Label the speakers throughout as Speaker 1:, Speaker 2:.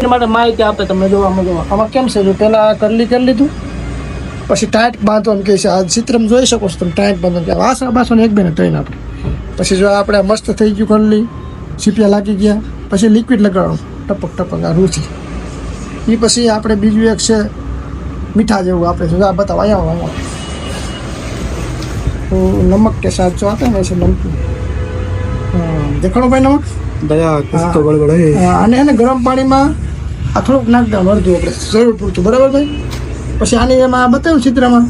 Speaker 1: એના માટે માહિતી આપે તમે જોવામાં આમાં કેમ છે જો પહેલાં કરલી કરી લીધું પછી ટાઈટ બાંધવાનું કહે છે આ ચિત્રમાં જોઈ શકો છો તમે ટાઈટ બાંધવાનું કે વાસણ બાસણ એક બેને ત્રણ આપણે પછી જો આપણે મસ્ત થઈ ગયું કરલી સીપિયા લાગી ગયા પછી લિક્વિડ લગાડવાનું ટપક ટપક આ રૂચી એ પછી આપણે બીજું એક છે મીઠા જેવું આપણે જો આ બતાવો અહીંયા तो नमक के साथ जो आता है वैसे नमकीन देखो भाई नमक
Speaker 2: दया कुछ तो गड़बड़ है
Speaker 1: आने है गरम पानी में आ थोड़ुंक नाख देવાનું અડધું આપણે જરૂર પૂરતું બરાબર ભાઈ પછી આને એમાં બતાવ્યું ચિત્રમાં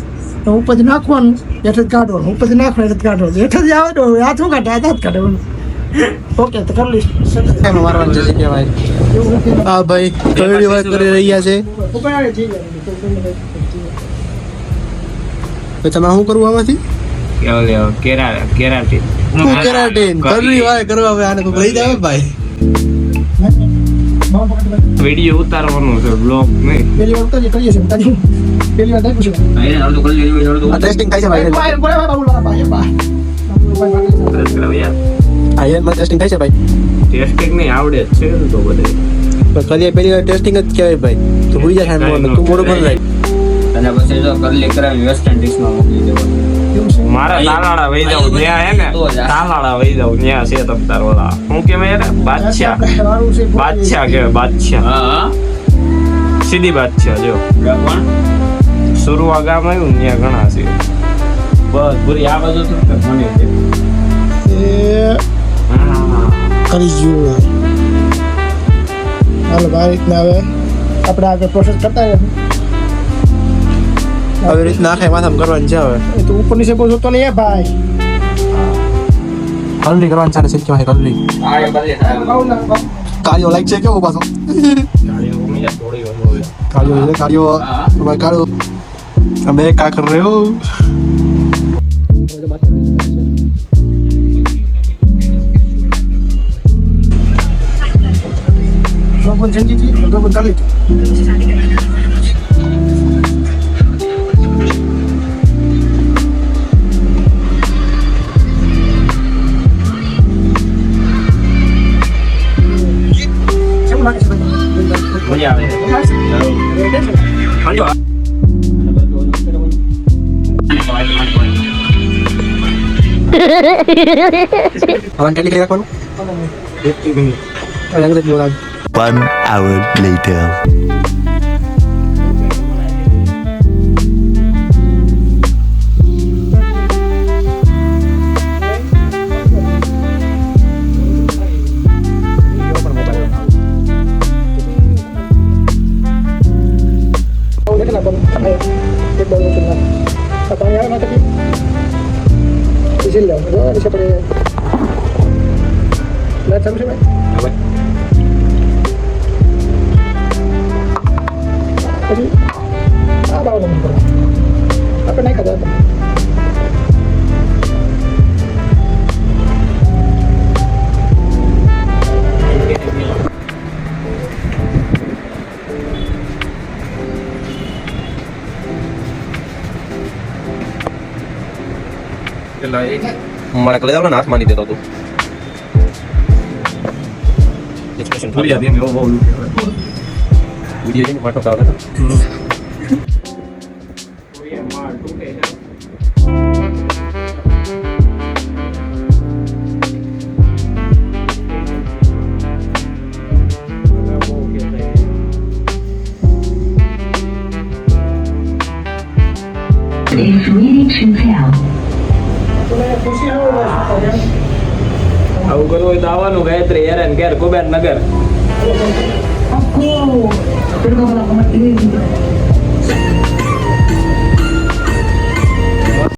Speaker 1: તો ઉપરથી નાખવાનું હેઠે કાઢવાનું ઉપરથી નાખવાનું હેઠે કાઢવાનું હેઠેથી આવે તો હાથ શું કાઢે હાથ કાઢવાનું ઓકે તો કરી લઈશ
Speaker 2: મારવાનું છે કે ભાઈ હા ભાઈ કઈ વાત કરી રહ્યા છે તો તમે શું કરવું આમાંથી
Speaker 3: કેરાટીન
Speaker 2: કરવી વાય કરવા હવે આને કોક લઈ જાવ ભાઈ
Speaker 3: વિડિયો ઉતારવાનો છે બ્લોગ નહીં
Speaker 1: પેલી વાર ઉતારી કરીએ છીએ પેલી વાર પૂછો
Speaker 2: ટેસ્ટિંગ થાય છે ભાઈ આ એમાં ટેસ્ટિંગ થાય છે ભાઈ
Speaker 3: ટેસ્ટિંગ નહીં આવડે જ છે તો બધે
Speaker 2: પણ કલીએ પેલી વાર ટેસ્ટિંગ જ કહેવાય ભાઈ તું ભૂલી જા તું મોડું ભર લાય
Speaker 3: અને પછી જો કરલી કરાવી વેસ્ટર્ન ડિશમાં મોકલી દેવાનું મારા તાલાળા વહી જાવ ન્યા હે ને તાલાળા વહી જાવ ન્યા છે તમ તાર ઓલા હું કેવાય ને બાદશાહ કે બાદશાહ હા સીધી બાદશાહ જો કોણ સુરવા ગામ આવ્યું ન્યા ઘણા છે બસ પૂરી આ બાજુ તો મને છે
Speaker 1: એ કરી જુઓ હાલો ભાઈ રીતના હવે આપણે આગળ પ્રોસેસ કરતા રહીએ
Speaker 2: આવી રીત નાખે માથામાં કરવાનું છે હવે
Speaker 1: એ તો ઉપર નીચે બહુ જોતો નહીં હે ભાઈ
Speaker 2: કલરી કરવાનું છે ને શીખ કહેવાય કલરી કાર્યો લાઈક છે કેવો પાછો કાર્યો ભાઈ કાળો અમે કા કર રહે હો
Speaker 1: Robot janji ji, robot kali.
Speaker 2: Awan kali kira kon?
Speaker 4: 1 hour later.
Speaker 1: Apa naik kata?
Speaker 2: Mana kalian orang asmani deh tuh. Expression kali ya dia mau video ini macam apa kan?
Speaker 5: is ready to tell.
Speaker 3: આવું કરવું હોય તો આવવાનું ગાયત્રી હેરાન ઘેર કુબેર નગર.
Speaker 5: Aku, pero como la cometí.